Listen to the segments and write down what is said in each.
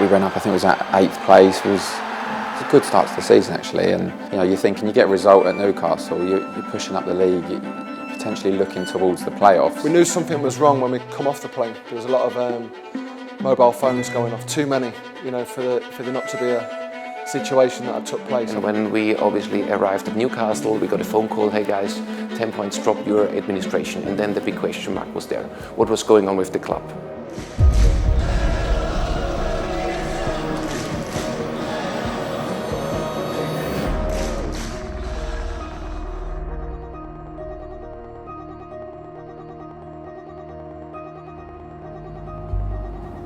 we went up, I think it was at 8th place. It was a good start to the season actually, and you're thinking you get a result at Newcastle, you're pushing up the league, you're potentially looking towards the playoffs. We knew something was wrong when we come off the plane. There was a lot of mobile phones going off, too many, for there not to be a situation that had took place. And when we obviously arrived at Newcastle, we got a phone call, hey guys, 10 points drop your administration, and then the big question mark was there. What was going on with the club?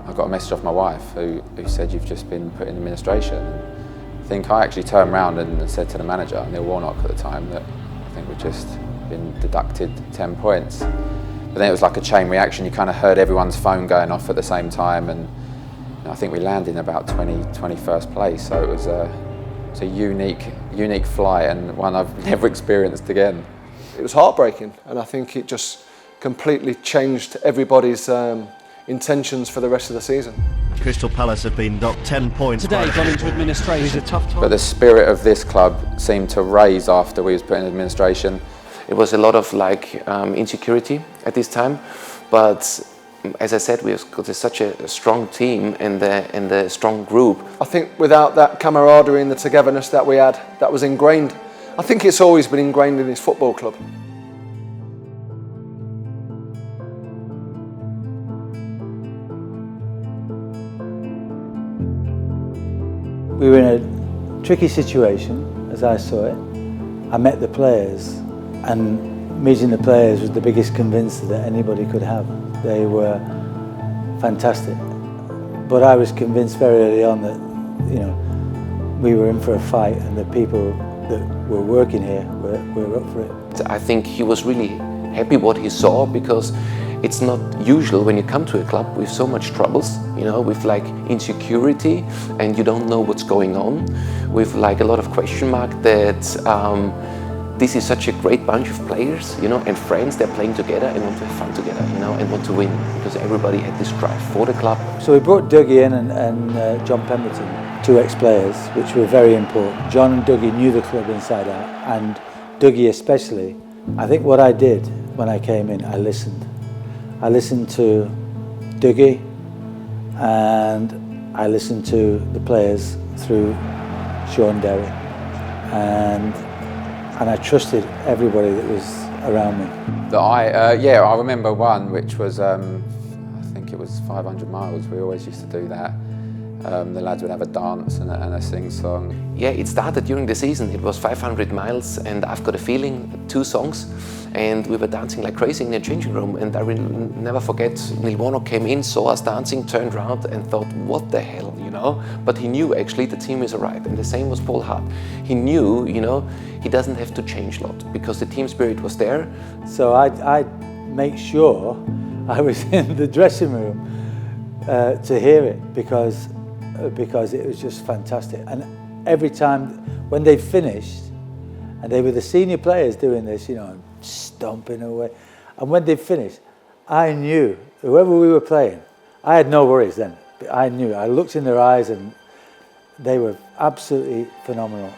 I got a message off my wife who said you've just been put in administration. I think I actually turned around and said to the manager, Neil Warnock at the time, that I think we'd just been deducted 10 points. But then it was like a chain reaction. You kind of heard everyone's phone going off at the same time, and I think we landed in about 21st place. So it was a unique flight, and one I've never experienced again. It was heartbreaking, and I think it just completely changed everybody's intentions for the rest of the season. Crystal Palace have been docked 10 points. Today gone into administration. It was a tough time. But the spirit of this club seemed to raise after we was put in administration. It was a lot of insecurity at this time, but as I said, we've got such a strong team and a strong group. I think without that camaraderie and the togetherness that we had, that was ingrained. I think it's always been ingrained in this football club. We were in a tricky situation, as I saw it. I met the players, and meeting the players was the biggest convincer that anybody could have. They were fantastic. But I was convinced very early on that, we were in for a fight, and the people that were working here were up for it. I think he was really happy what he saw, because it's not usual when you come to a club with so much troubles, with insecurity, and you don't know what's going on, with a lot of question mark that this is such a great bunch of players, and friends. They're playing together and want to have fun together, and want to win, because everybody had this drive for the club. So we brought Dougie in and John Pemberton, 2 ex-players, which were very important. John and Dougie knew the club inside out, and Dougie especially. I think what I did when I came in, I listened. I listened to Dougie, and I listened to the players through Shaun Derry, and I trusted everybody that was around me. I remember one which was, I think it was 500 miles. We always used to do that. The lads would have a dance and a sing-song. Yeah, it started during the season. It was 500 miles, and I've Got a Feeling, 2 songs, and we were dancing like crazy in the changing room. And I will never forget, Neil Warnock came in, saw us dancing, turned around and thought, what the hell, But he knew actually the team is alright, and the same was Paul Hart. He knew, he doesn't have to change a lot, because the team spirit was there. So I'd make sure I was in the dressing room to hear it, because it was just fantastic. And every time when they finished, and they were the senior players doing this, stomping away, and when they finished, I knew whoever we were playing, I had no worries then. I knew. I looked in their eyes, and they were absolutely phenomenal.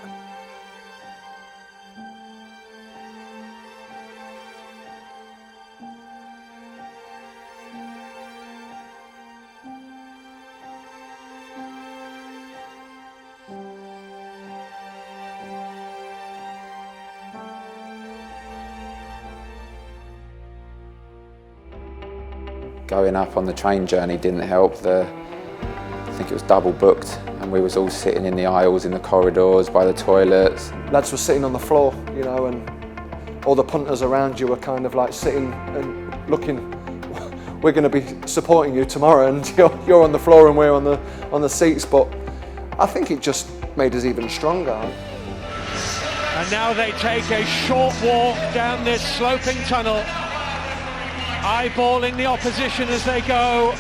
Going up on the train journey didn't help. I think it was double booked, and we was all sitting in the aisles, in the corridors, by the toilets. Lads were sitting on the floor, and all the punters around you were kind of sitting and looking. We're going to be supporting you tomorrow, and you're on the floor and we're on the seats. But I think it just made us even stronger. And now they take a short walk down this sloping tunnel, eyeballing the opposition as they go.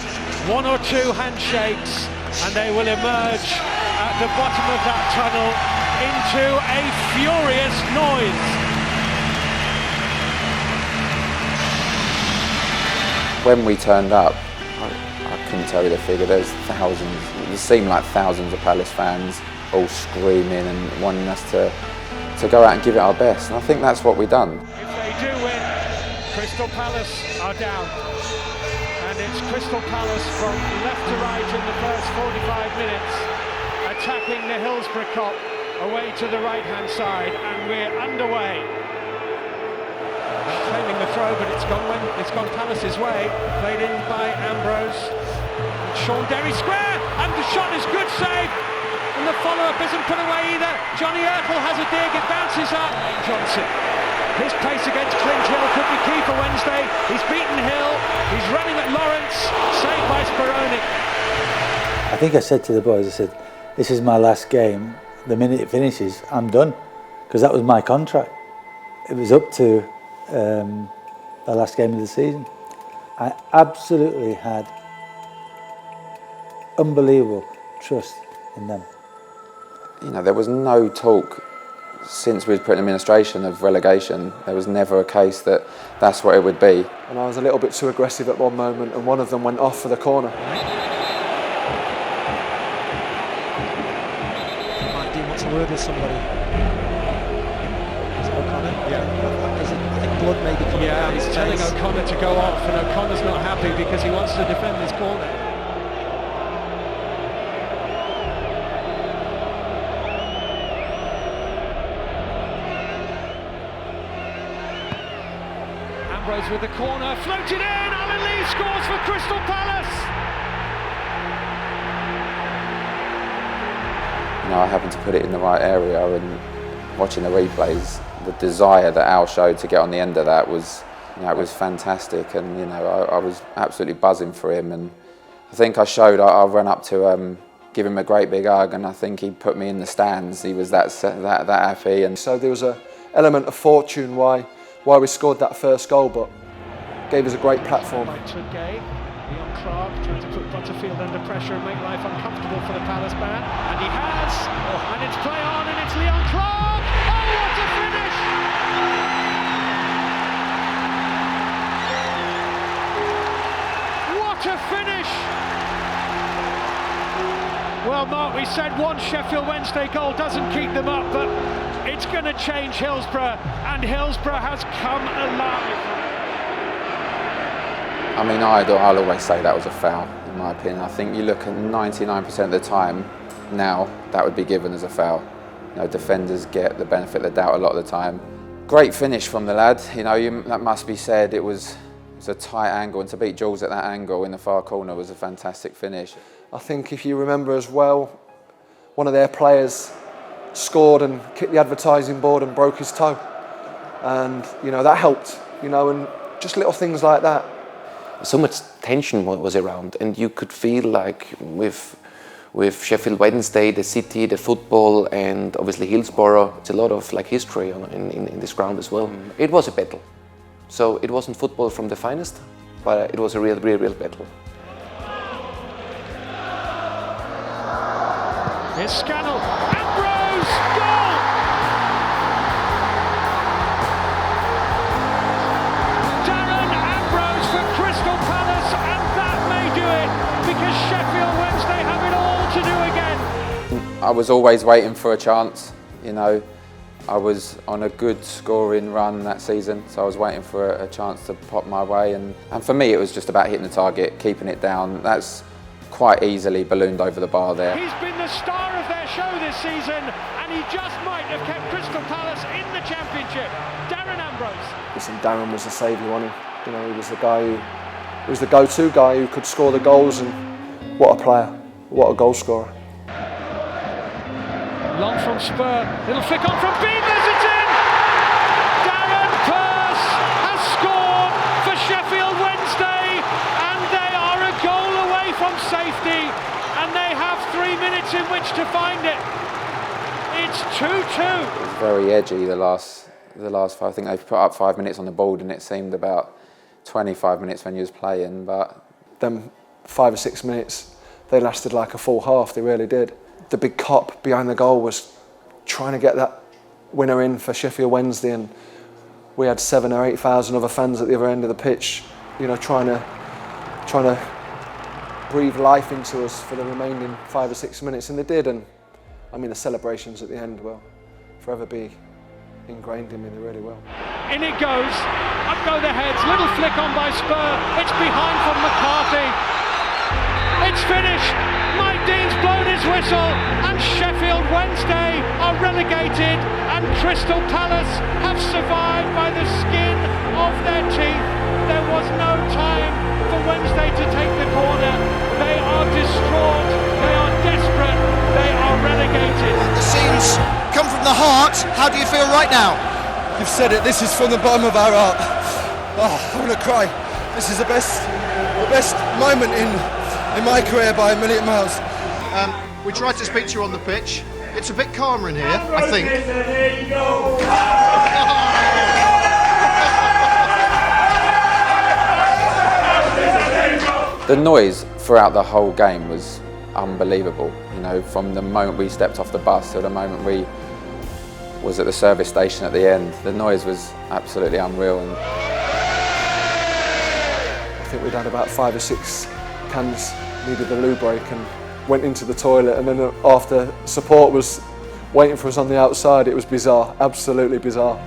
1 or 2 handshakes, and they will emerge at the bottom of that tunnel into a furious noise. When we turned up, I couldn't tell you the figure. There's thousands. It seemed like thousands of Palace fans all screaming and wanting us to go out and give it our best. And I think that's what we've done. If they do win, Crystal Palace are down. And it's Crystal Palace from left to right in the first 45 minutes, attacking the Hillsborough Cop away to the right-hand side, and we're underway. Claiming the throw, but it's gone Palace's way. Played in by Ambrose. Shaun Derry square, and the shot is good save. And the follow-up isn't put away either. Johnny Ertl has a dig, it bounces up. Johnson. His pace against Clint Hill could be key for Wednesday. He's beaten Hill, he's running at Lawrence, saved by Speroni. I think I said to the boys, I said, this is my last game. The minute it finishes, I'm done. Because that was my contract. It was up to the last game of the season. I absolutely had unbelievable trust in them. You know, there was no talk since we was put in administration of relegation. There was never a case that that's what it would be. And I was a little bit too aggressive at one moment, and one of them went off for the corner. Dean wants a word with somebody. Is it O'Connor? Yeah. I think blood may be coming down his face. Telling O'Connor to go off, and O'Connor's not happy because he wants to defend his corner. Ambrose with the corner, floated in, Alan Lee scores for Crystal Palace! You know, I happened to put it in the right area, and watching the replays, the desire that Al showed to get on the end of that was, you know, it was fantastic, and you know, I was absolutely buzzing for him, and I think I showed, I ran up to give him a great big hug, and I think he put me in the stands. He was that happy, and so there was an element of fortune why we scored that first goal, but gave us a great platform. By Tudgay, Leon Clark trying to put Butterfield under pressure and make life uncomfortable for the Palace man, and he has, and it's play on, and it's Leon Clark. Oh, what a finish! What a finish! Well, Mark, we said one Sheffield Wednesday goal doesn't keep them up, but it's going to change Hillsborough, and Hillsborough has come alive. I mean, I'll always say that was a foul, in my opinion. I think you look at 99% of the time now, that would be given as a foul. You know, defenders get the benefit of the doubt a lot of the time. Great finish from the lad. You know, that must be said. It was a tight angle, and to beat Jules at that angle in the far corner was a fantastic finish. I think if you remember as well, one of their players scored and kicked the advertising board and broke his toe, and you know that helped. You know, and just little things like that. So much tension was around, and you could feel like with Sheffield Wednesday, the city, the football, and obviously Hillsborough, it's a lot of like history in this ground as well. It was a battle. So it wasn't football from the finest, but it was a real battle. Here's Scannell, Ambrose, goal! Darren Ambrose for Crystal Palace, and that may do it, because Sheffield Wednesday have it all to do again. I was always waiting for a chance, you know. I was on a good scoring run that season, so I was waiting for a chance to pop my way, and for me it was just about hitting the target, keeping it down. That's quite easily ballooned over the bar there. He's been the star of their show this season, and he just might have kept Crystal Palace in the Championship. Darren Ambrose. Listen, Darren was the saviour on him. You know, he was the guy he was the go-to guy who could score the goals, and what a player, what a goal scorer. Long from Spur, little flick on from Beavers, it's in! Darren Purse has scored for Sheffield Wednesday, and they are a goal away from safety, and they have 3 minutes in which to find it. It's 2-2. It was very edgy the last 5. I think they've put up 5 minutes on the board, and it seemed about 25 minutes when you was playing, but them 5 or 6 minutes, they lasted like a full half, they really did. The big cop behind the goal was trying to get that winner in for Sheffield Wednesday, and we had 7,000 or 8,000 other fans at the other end of the pitch, you know, trying to breathe life into us for the remaining 5 or 6 minutes, and they did. And I mean, the celebrations at the end will forever be ingrained in me. They really will. In it goes, up go the heads, little flick on by Spur, it's behind from McCarthy, it's finished, Mike Dean's blown his whistle, and Sheffield Wednesday are relegated, and Crystal Palace have survived by the skin of their teeth. There was no time for Wednesday to take the corner. They are distraught, they are desperate, they are relegated. The scenes come from the heart. How do you feel right now? You've said it, this is from the bottom of our heart. Oh, I want to cry. This is the best moment in my career by a million miles. We tried to speak to you on the pitch. It's a bit calmer in here, I think. The noise throughout the whole game was unbelievable. You know, from the moment we stepped off the bus to the moment we was at the service station at the end, the noise was absolutely unreal. And I think we'd had about 5 or 6 cans, needed a loo break, and went into the toilet, and then after support was waiting for us on the outside. It was bizarre, absolutely bizarre.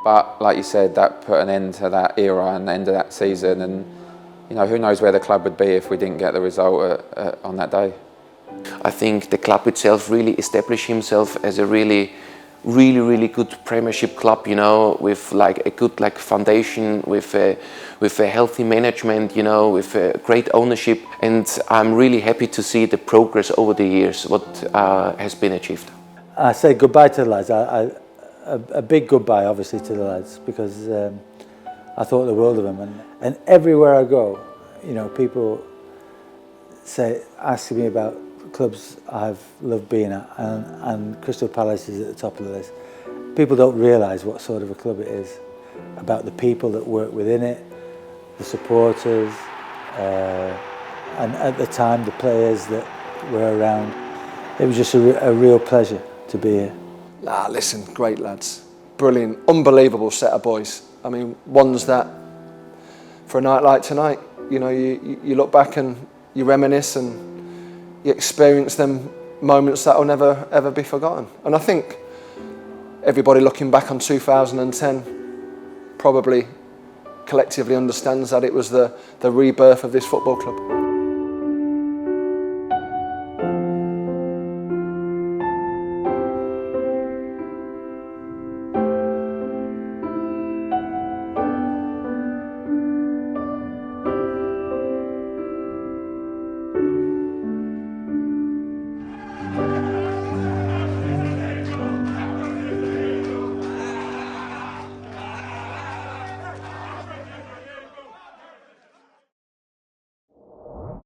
But like you said, that put an end to that era and the end of that season, and you know, who knows where the club would be if we didn't get the result on that day. I think the club itself really established himself as a really good Premiership club, you know, with like a good foundation, with a healthy management, you know, with a great ownership, and I'm really happy to see the progress over the years, what has been achieved. I say goodbye to the lads. A big goodbye, obviously, to the lads, because I thought the world of them, and everywhere I go, you know, people asking me about clubs I've loved being at, and Crystal Palace is at the top of the list. People don't realise what sort of a club it is, about the people that work within it, the supporters, and at the time the players that were around. It was just a real pleasure to be here. Nah, listen, great lads, brilliant, unbelievable set of boys. I mean, ones that, for a night like tonight, you know, you look back and you reminisce and you experience them moments that will never ever be forgotten. And I think everybody looking back on 2010 probably collectively understands that it was the rebirth of this football club.